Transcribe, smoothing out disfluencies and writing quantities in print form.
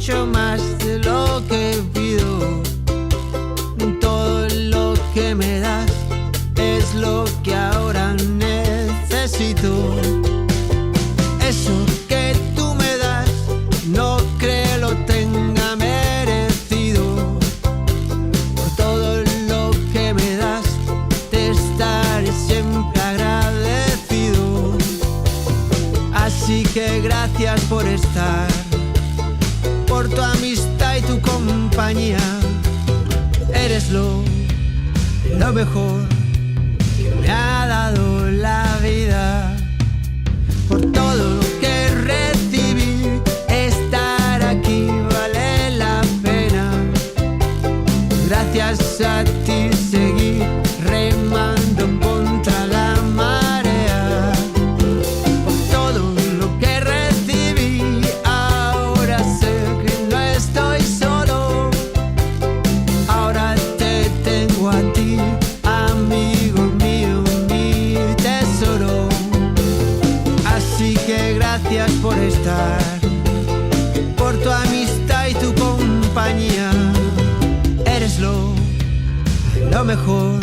mucho más de lo que pido. Todo lo que me das es lo que ahora necesito. Eso que tú me das no creo lo tenga merecido. Por todo lo que me das te estaré siempre agradecido. Así que gracias por estar, por tu amistad y tu compañía. Eres lo mejor que me ha dado la vida. Por todo lo que recibí, estar aquí vale la pena. Gracias a ti seguí remando contra la marea. Por todo lo que recibí, ahora sé que no estoy solo. Ahora te tengo a ti, amigo mío, mi tesoro. Así que gracias por estar, por tu amistad y tu compañía. Eres lo mejor